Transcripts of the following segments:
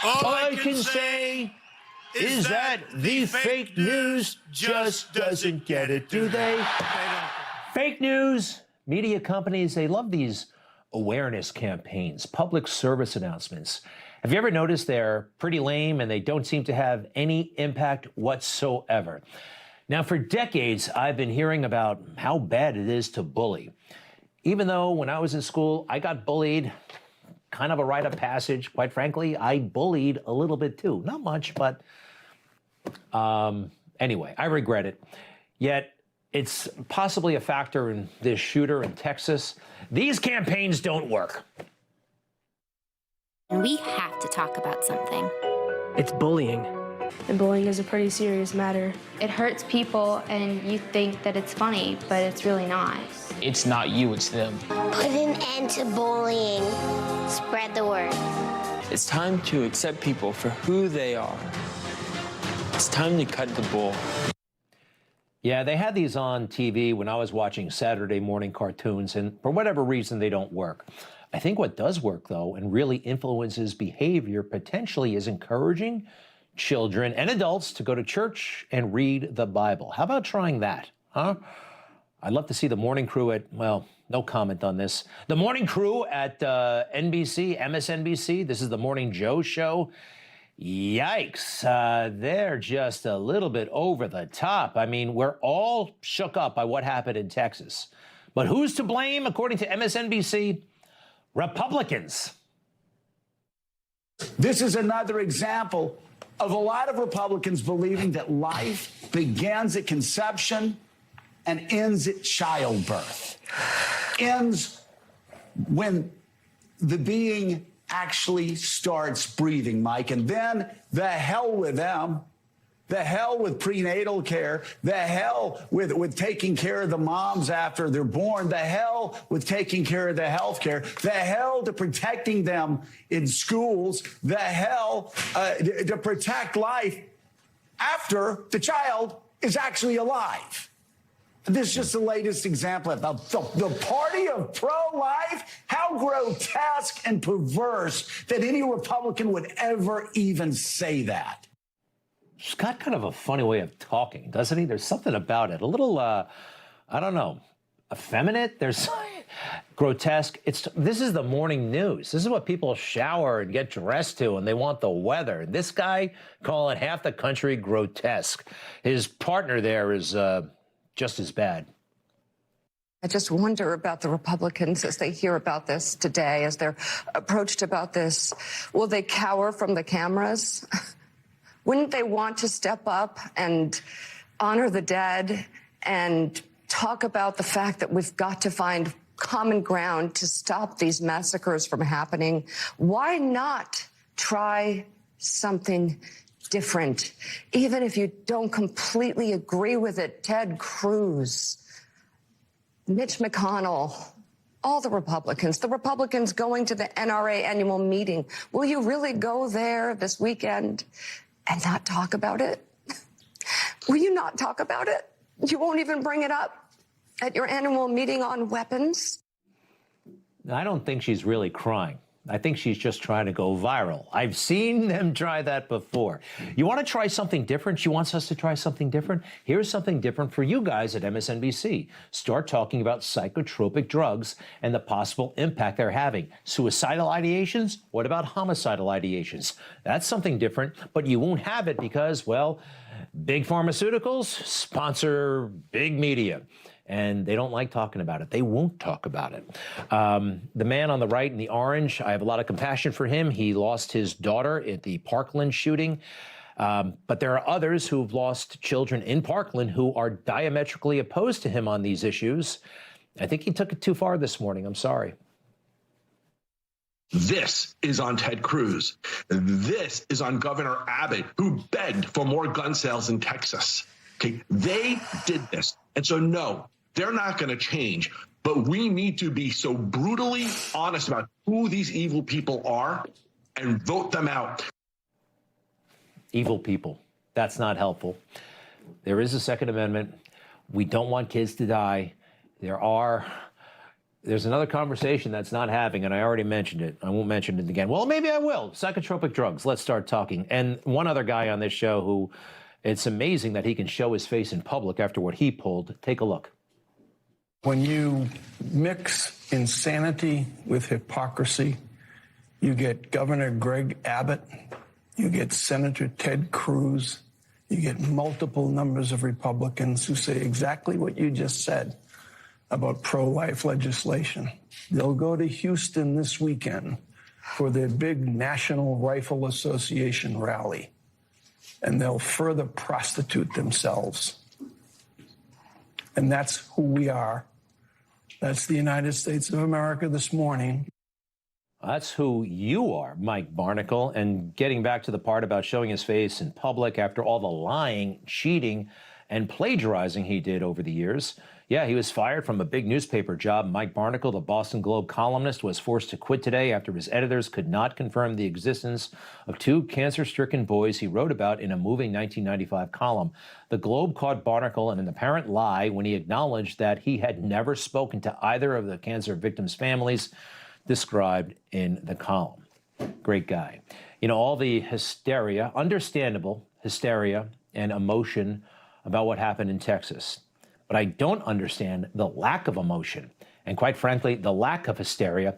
All I can say is that the fake news just doesn't get it, do they? Fake news, media companies, they love these awareness campaigns, public service announcements. Have you ever noticed they're pretty lame and they don't seem to have any impact whatsoever? Now, for decades, I've been hearing about how bad it is to bully. Even though when I was in school, I got bullied, kind of a rite of passage. Quite frankly, I bullied a little bit too. Not much, but anyway, I regret it. Yet, it's possibly a factor in this shooter in Texas. These campaigns don't work. We have to talk about something. It's bullying. And bullying is a pretty serious matter. It hurts people and you think that it's funny, but it's really not. It's not you, it's them. Put an end to bullying. Spread the word. It's time to accept people for who they are. It's time to cut the bull. Yeah, they had these on TV when I was watching Saturday morning cartoons, and for whatever reason, they don't work. I think what does work, though, and really influences behavior potentially is encouraging children and adults to go to church and read the Bible. How about trying that, huh? I'd love to see the morning crew at, well, no comment on this. The morning crew at NBC, MSNBC, this is the Morning Joe show. Yikes, they're just a little bit over the top. I mean, we're all shook up by what happened in Texas. But who's to blame, according to MSNBC? Republicans. This is another example of a lot of Republicans believing that life begins at conception and ends at childbirth. Ends when the being actually starts breathing, Mike. And then the hell with them. The hell with prenatal care, the hell with taking care of the moms after they're born, the hell with taking care of the health care, the hell to protecting them in schools, the hell to protect life after the child is actually alive. This is just the latest example of the party of pro-life. How grotesque and perverse that any Republican would ever even say that. He's got kind of a funny way of talking, doesn't he? There's something about it. A little, I don't know, effeminate? There's grotesque. This is the morning news. This is what people shower and get dressed to, and they want the weather. This guy calling half the country grotesque. His partner there is just as bad. I just wonder about the Republicans as they hear about this today, as they're approached about this. Will they cower from the cameras? Wouldn't they want to step up and honor the dead and talk about the fact that we've got to find common ground to stop these massacres from happening? Why not try something different? Even if you don't completely agree with it, Ted Cruz, Mitch McConnell, all the Republicans going to the NRA annual meeting. Will you really go there this weekend and not talk about it? Will you not talk about it? You won't even bring it up at your annual meeting on weapons? I don't think she's really crying. I think she's just trying to go viral. I've seen them try that before. You want to try something different? She wants us to try something different? Here's something different for you guys at MSNBC. Start talking about psychotropic drugs and the possible impact they're having. Suicidal ideations? What about homicidal ideations? That's something different, but you won't have it because, well, big pharmaceuticals sponsor big media. And they don't like talking about it. They won't talk about it. The man on the right in the orange, I have a lot of compassion for him. He lost his daughter at the Parkland shooting. But there are others who've lost children in Parkland who are diametrically opposed to him on these issues. I think he took it too far this morning. I'm sorry. This is on Ted Cruz. This is on Governor Abbott, who begged for more gun sales in Texas. Okay, they did this. And so, no, they're not going to change. But we need to be so brutally honest about who these evil people are and vote them out. Evil people. That's not helpful. There is a Second Amendment. We don't want kids to die. There are there's another conversation that's not having, and I already mentioned it. I won't mention it again. Well, maybe I will. Psychotropic drugs. Let's start talking. And one other guy on this show who it's amazing that he can show his face in public after what he pulled. Take a look. When you mix insanity with hypocrisy, you get Governor Greg Abbott, you get Senator Ted Cruz, you get multiple numbers of Republicans who say exactly what you just said about pro-life legislation. They'll go to Houston this weekend for their big National Rifle Association rally, and they'll further prostitute themselves. And that's who we are. That's the United States of America this morning. That's who you are, Mike Barnicle. And getting back to the part about showing his face in public after all the lying, cheating, and plagiarizing he did over the years. Yeah, he was fired from a big newspaper job. Mike Barnicle, the Boston Globe columnist, was forced to quit today after his editors could not confirm the existence of two cancer-stricken boys he wrote about in a moving 1995 column. The Globe caught Barnicle in an apparent lie when he acknowledged that he had never spoken to either of the cancer victims' families described in the column. Great guy. You know, all the hysteria, understandable hysteria and emotion about what happened in Texas. But I don't understand the lack of emotion and, quite frankly, the lack of hysteria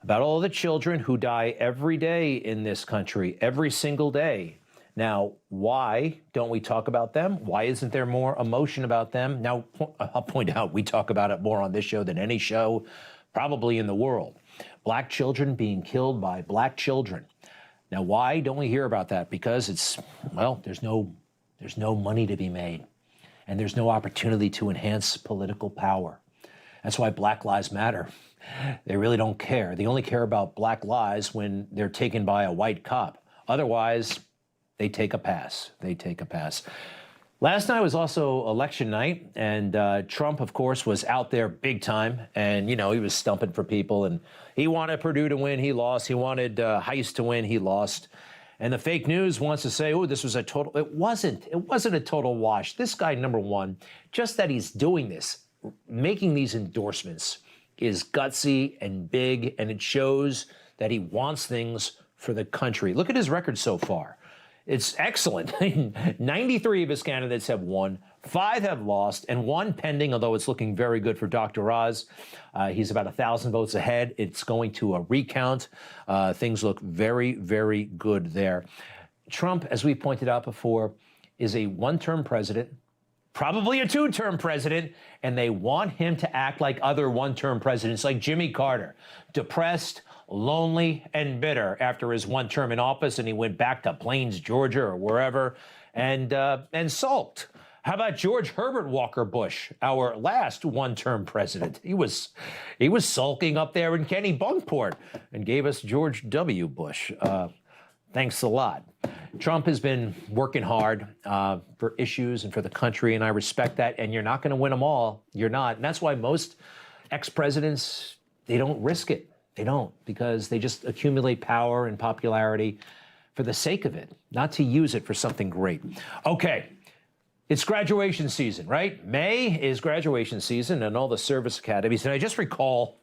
about all the children who die every day in this country, every single day. Now, why don't we talk about them? Why isn't there more emotion about them? Now, I'll point out we talk about it more on this show than any show probably in the world. Black children being killed by black children. Now, why don't we hear about that? Because it's, well, there's no money to be made. And there's no opportunity to enhance political power. That's why Black Lives Matter. They really don't care. They only care about black lives when they're taken by a white cop. Otherwise, they take a pass. They take a pass. Last night was also election night, and Trump, of course, was out there big time. And, you know, he was stumping for people, and he wanted Purdue to win. He lost. He wanted Heist to win. He lost. And the fake news wants to say, oh, this was a total. It wasn't. It wasn't a total wash. This guy, number one, just that he's doing this, making these endorsements is gutsy and big, and it shows that he wants things for the country. Look at his record so far. It's excellent. 93 of his candidates have won, 5 have lost, and 1 pending, although it's looking very good for Dr. Oz. He's about 1,000 votes ahead. It's going to a recount. Things look very, very good there. Trump, as we pointed out before, is a one-term president, probably a 2-term president, and they want him to act like other one-term presidents, like Jimmy Carter, depressed, lonely, and bitter after his 1 term in office, and he went back to Plains, Georgia, or wherever, and sulked. How about George Herbert Walker Bush, our last 1-term president? He was sulking up there in Kennebunkport and gave us George W. Bush. Thanks a lot. Trump has been working hard for issues and for the country, and I respect that. And you're not going to win them all. You're not. And that's why most ex-presidents, they don't risk it. They don't, because they just accumulate power and popularity for the sake of it, not to use it for something great. Okay, it's graduation season, right? May is graduation season and all the service academies. And I just recall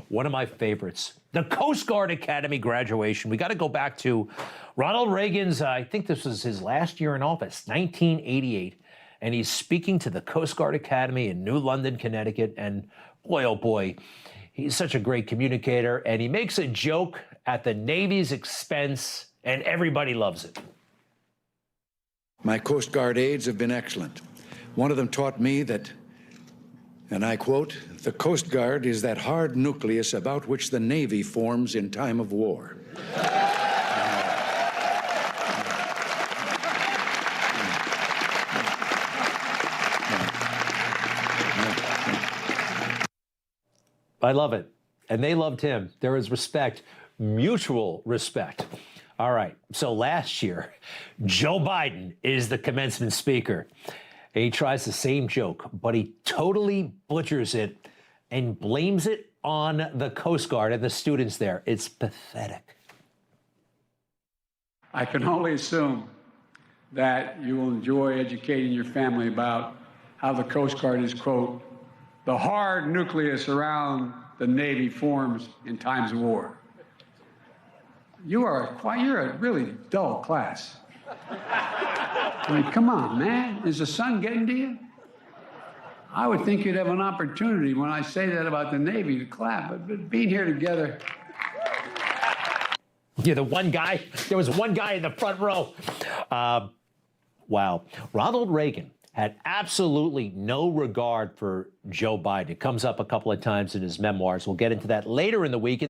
one of my favorites, the Coast Guard Academy graduation. We got to go back to Ronald Reagan's, I think this was his last year in office, 1988. And he's speaking to the Coast Guard Academy in New London, Connecticut. And boy, oh boy, he's such a great communicator, and he makes a joke at the Navy's expense, and everybody loves it. My Coast Guard aides have been excellent. One of them taught me that, and I quote, "The Coast Guard is that hard nucleus about which the Navy forms in time of war." I love it. And they loved him. There is respect, mutual respect. All right. So last year, Joe Biden is the commencement speaker. And he tries the same joke, but he totally butchers it and blames it on the Coast Guard and the students there. It's pathetic. I can only assume that you will enjoy educating your family about how the Coast Guard is, quote, the hard nucleus around the Navy forms in times of war. You're a really dull class. I mean, come on, man. Is the sun getting to you? I would think you'd have an opportunity when I say that about the Navy to clap, but being here together. Yeah, there was one guy in the front row. Wow. Ronald Reagan had absolutely no regard for Joe Biden. It comes up a couple of times in his memoirs. We'll get into that later in the week.